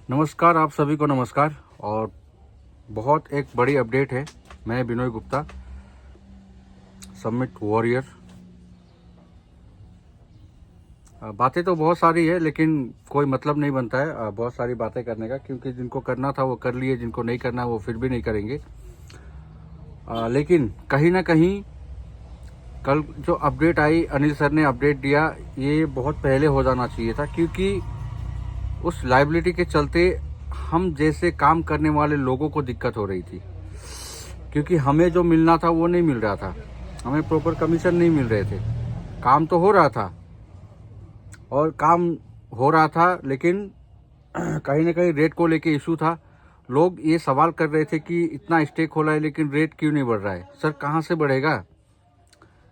नमस्कार, आप सभी को नमस्कार। और बहुत एक बड़ी अपडेट है। मैं बिनोय गुप्ता, समिट वॉरियर। बातें तो बहुत सारी है लेकिन कोई मतलब नहीं बनता है बहुत सारी बातें करने का, क्योंकि जिनको करना था वो कर लिए, जिनको नहीं करना वो फिर भी नहीं करेंगे। लेकिन कहीं ना कहीं कल जो अपडेट आई, अनिल सर ने अपडेट दिया, ये बहुत पहले हो जाना चाहिए था, क्योंकि उस लाइबिलिटी के चलते हम जैसे काम करने वाले लोगों को दिक्कत हो रही थी, क्योंकि हमें जो मिलना था वो नहीं मिल रहा था। हमें प्रॉपर कमीशन नहीं मिल रहे थे। काम तो हो रहा था और काम हो रहा था, लेकिन कहीं ना कहीं रेट को लेके इशू था। लोग ये सवाल कर रहे थे कि इतना स्टेक खोला है लेकिन रेट क्यों नहीं बढ़ रहा है। सर कहाँ से बढ़ेगा?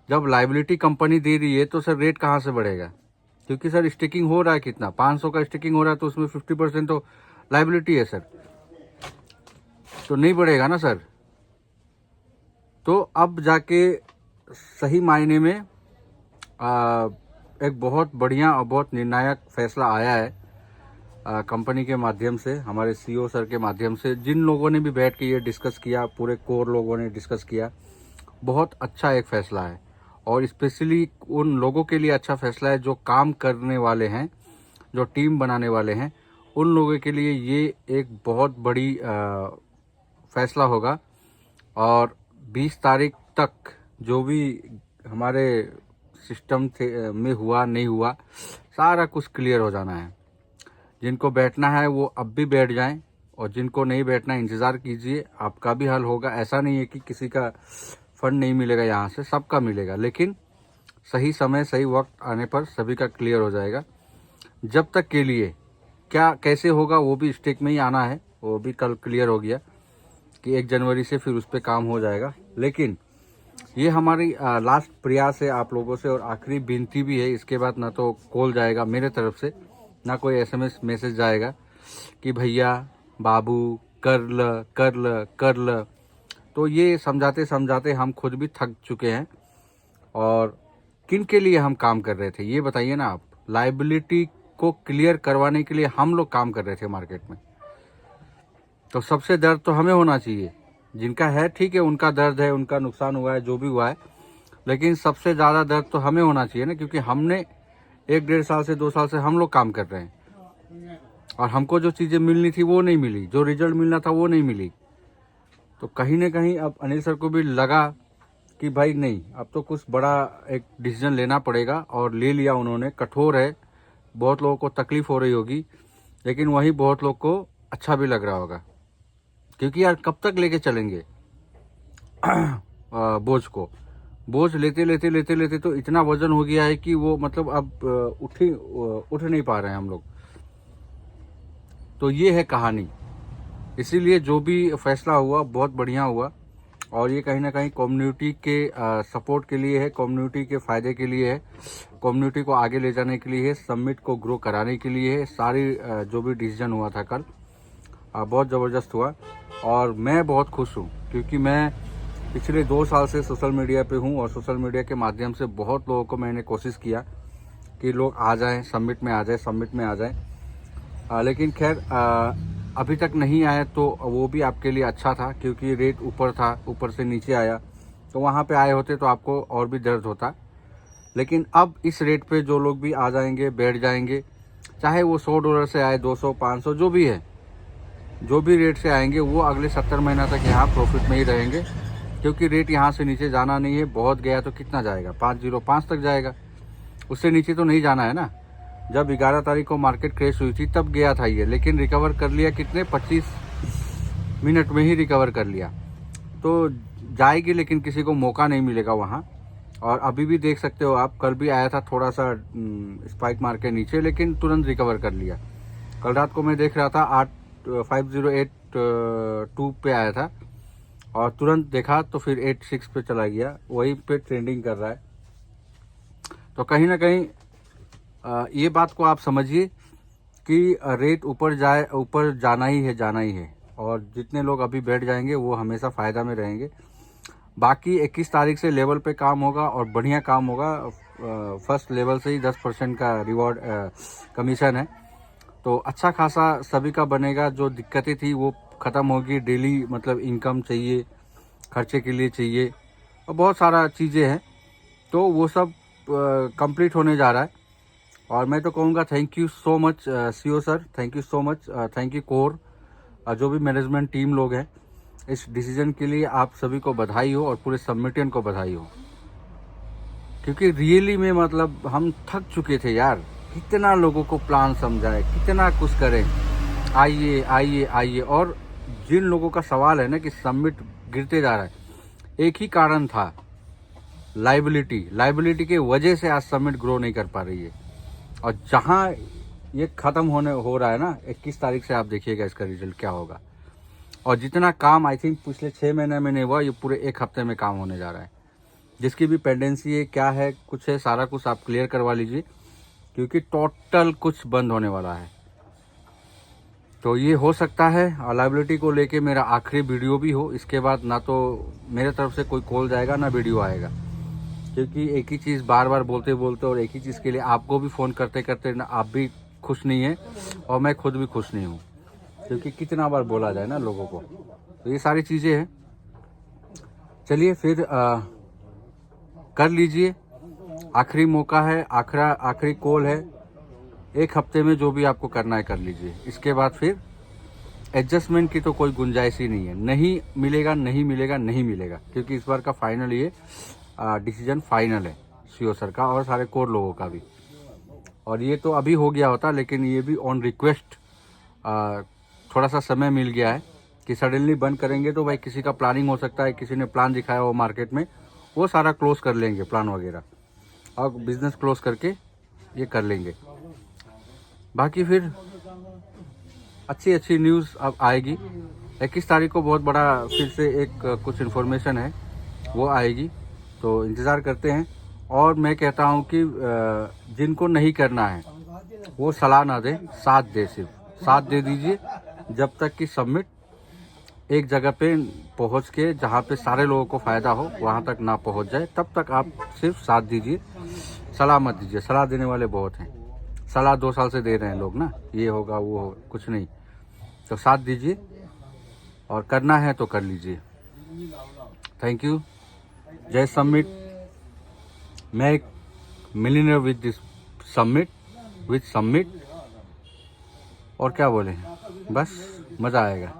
जब लाइबिलिटी कंपनी दे रही है तो सर रेट कहाँ से बढ़ेगा? क्योंकि सर स्टेकिंग हो रहा है कितना, 500 का स्टेकिंग हो रहा है, तो उसमें 50% तो लाइबिलिटी है सर, तो नहीं बढ़ेगा ना सर। तो अब जाके सही मायने में एक बहुत बढ़िया और बहुत निर्णायक फैसला आया है कंपनी के माध्यम से, हमारे सीईओ सर के माध्यम से, जिन लोगों ने भी बैठ के ये डिस्कस किया, पूरे कोर लोगों ने डिस्कस किया। बहुत अच्छा एक फैसला है और स्पेशली उन लोगों के लिए अच्छा फैसला है जो काम करने वाले हैं, जो टीम बनाने वाले हैं। उन लोगों के लिए ये एक बहुत बड़ी फैसला होगा। और 20 तारीख तक जो भी हमारे सिस्टम थे में हुआ नहीं हुआ, सारा कुछ क्लियर हो जाना है। जिनको बैठना है वो अब भी बैठ जाएं, और जिनको नहीं बैठना इंतज़ार कीजिए, आपका भी हल होगा। ऐसा नहीं है कि किसी का फंड नहीं मिलेगा, यहाँ से सबका मिलेगा, लेकिन सही समय सही वक्त आने पर सभी का क्लियर हो जाएगा। जब तक के लिए क्या कैसे होगा वो भी स्टेक में ही आना है, वो भी कल क्लियर हो गया कि 1 जनवरी से फिर उस पर काम हो जाएगा। लेकिन ये हमारी लास्ट प्रयास है आप लोगों से, और आखिरी विनती भी है। इसके बाद ना तो कॉल जाएगा मेरे तरफ से, ना कोई एसएमएस मैसेज जाएगा कि भैया बाबू कर ल कर ल कर ल। तो ये समझाते समझाते हम खुद भी थक चुके हैं। और किन के लिए हम काम कर रहे थे ये बताइए ना आप। लाइबिलिटी को क्लियर करवाने के लिए हम लोग काम कर रहे थे मार्केट में, तो सबसे दर्द तो हमें होना चाहिए। जिनका है ठीक है, उनका दर्द है, उनका नुकसान हुआ है, जो भी हुआ है, लेकिन सबसे ज़्यादा दर्द तो हमें होना चाहिए ना, क्योंकि हमने 1-1.5 साल से 2 साल से हम लोग काम कर रहे हैं और हमको जो चीज़ें मिलनी थी वो नहीं मिली, जो रिजल्ट मिलना था वो नहीं मिली। तो कहीं ना कहीं अब अनिल सर को भी लगा कि भाई नहीं, अब तो कुछ बड़ा एक डिसीजन लेना पड़ेगा, और ले लिया उन्होंने। कठोर है, बहुत लोगों को तकलीफ हो रही होगी, लेकिन वही बहुत लोग को अच्छा भी लग रहा होगा, क्योंकि यार कब तक लेके चलेंगे बोझ को। बोझ लेते लेते लेते लेते तो इतना वजन हो गया है कि वो मतलब अब उठ नहीं पा रहे हैं हम लोग। तो ये है कहानी। इसीलिए जो भी फैसला हुआ बहुत बढ़िया हुआ, और ये कहीं ना कहीं कम्युनिटी के सपोर्ट के लिए है, कम्युनिटी के फ़ायदे के लिए है, कम्युनिटी को आगे ले जाने के लिए है, समिट को ग्रो कराने के लिए है। सारी जो भी डिसीजन हुआ था कल बहुत ज़बरदस्त हुआ, और मैं बहुत खुश हूँ, क्योंकि मैं पिछले 2 साल से सोशल मीडिया पे हूँ, और सोशल मीडिया के माध्यम से बहुत लोगों को मैंने कोशिश किया कि लोग आ जाएं, समिट में आ जाएं, समिट में आ जाएं। लेकिन खैर अभी तक नहीं आया, तो वो भी आपके लिए अच्छा था, क्योंकि रेट ऊपर था, ऊपर से नीचे आया, तो वहाँ पे आए होते तो आपको और भी दर्द होता। लेकिन अब इस रेट पे जो लोग भी आ जाएंगे, बैठ जाएंगे, चाहे वो $100 से आए, 200, 500, जो भी है, जो भी रेट से आएंगे, वो अगले 70 महीना तक यहाँ प्रॉफिट में ही रहेंगे, क्योंकि रेट यहाँ से नीचे जाना नहीं है। बहुत गया तो कितना जाएगा? 505 तक जाएगा, उससे नीचे तो नहीं जाना है ना। जब 11 तारीख को मार्केट क्रैश हुई थी तब गया था ये, लेकिन रिकवर कर लिया कितने? 25 मिनट में ही रिकवर कर लिया। तो जाएगी, लेकिन किसी को मौका नहीं मिलेगा वहाँ। और अभी भी देख सकते हो आप, कल भी आया था थोड़ा सा स्पाइक मार के नीचे, लेकिन तुरंत रिकवर कर लिया। कल रात को मैं देख रहा था 5082 पे आया था, और तुरंत देखा तो फिर 86 पे चला गया, वही पे ट्रेंडिंग कर रहा है। तो कहीं ना कहीं ये बात को आप समझिए कि रेट ऊपर जाए, ऊपर जाना ही है, जाना ही है, और जितने लोग अभी बैठ जाएंगे वो हमेशा फ़ायदा में रहेंगे। बाकी 21 तारीख से लेवल पे काम होगा, और बढ़िया काम होगा। फर्स्ट लेवल से ही 10% का रिवॉर्ड कमीशन है, तो अच्छा खासा सभी का बनेगा। जो दिक्कतें थी वो ख़त्म होगी। डेली मतलब इनकम चाहिए, खर्चे के लिए चाहिए और बहुत सारा चीज़ें हैं, तो वो सब कंप्लीट होने जा रहा है। और मैं तो कहूँगा thank you so much CO sir, thank you so much, thank you core, जो भी मैनेजमेंट टीम लोग हैं। इस डिसीजन के लिए आप सभी को बधाई हो और पूरे सबमिटियन को बधाई हो, क्योंकि रियली में मतलब हम थक चुके थे यार। कितना लोगों को प्लान समझाए, कितना कुछ करें, आइए आइए आइए। और जिन लोगों का सवाल है ना कि सबमिट गिरते जा रहा है, एक ही कारण था, लाइबिलिटी के वजह से आज सबमिट ग्रो नहीं कर पा रही है। और जहां ये खत्म हो रहा है ना 21 तारीख से, आप देखिएगा इसका रिजल्ट क्या होगा। और जितना काम आई थिंक पिछले 6 महीने में नहीं हुआ, ये पूरे 1 हफ्ते में काम होने जा रहा है। जिसकी भी पेंडेंसी है, क्या है, कुछ है, सारा कुछ आप क्लियर करवा लीजिए, क्योंकि टोटल कुछ बंद होने वाला है। तो ये हो सकता है लाइबिलिटी को लेके मेरा आखिरी वीडियो भी हो। इसके बाद ना तो मेरे तरफ से कोई कॉल जाएगा ना वीडियो आएगा, क्योंकि एक ही चीज़ बार बार बोलते बोलते और एक ही चीज़ के लिए आपको भी फ़ोन करते करते ना आप भी खुश नहीं है और मैं खुद भी खुश नहीं हूँ, क्योंकि कितना बार बोला जाए ना लोगों को। तो ये सारी चीज़ें हैं। चलिए फिर कर लीजिए, आखिरी मौका है, आखिरी कॉल है। 1 हफ्ते में जो भी आपको करना है कर लीजिए। इसके बाद फिर एडजस्टमेंट की तो कोई गुंजाइश ही नहीं है। नहीं मिलेगा, नहीं मिलेगा, नहीं मिलेगा, क्योंकि इस बार का फाइनल ये डिसीजन फाइनल है सीओ सर का और सारे कोर लोगों का भी। और ये तो अभी हो गया होता, लेकिन ये भी ऑन रिक्वेस्ट थोड़ा सा समय मिल गया है कि सडनली बंद करेंगे तो भाई किसी का प्लानिंग हो सकता है, किसी ने प्लान दिखाया हो मार्केट में, वो सारा क्लोज कर लेंगे प्लान वगैरह, और बिजनेस क्लोज करके ये कर लेंगे। बाकी फिर अच्छी न्यूज़ अब आएगी। 21 तारीख को बहुत बड़ा फिर से एक कुछ इन्फॉर्मेशन है, वो आएगी, तो इंतज़ार करते हैं। और मैं कहता हूँ कि जिनको नहीं करना है वो सलाह ना दें, साथ दे, सिर्फ साथ दे दीजिए, जब तक कि सबमिट एक जगह पे पहुँच के जहाँ पे सारे लोगों को फ़ायदा हो वहाँ तक ना पहुँच जाए, तब तक आप सिर्फ साथ दीजिए, सलाह मत दीजिए। सलाह देने वाले बहुत हैं, सलाह 2 साल से दे रहे हैं लोग ना, ये होगा वो होगा, कुछ नहीं। तो साथ दीजिए और करना है तो कर लीजिए। Thank you. जय submit. Make millionaire with this submit, और क्या बोले, बस मज़ा आएगा।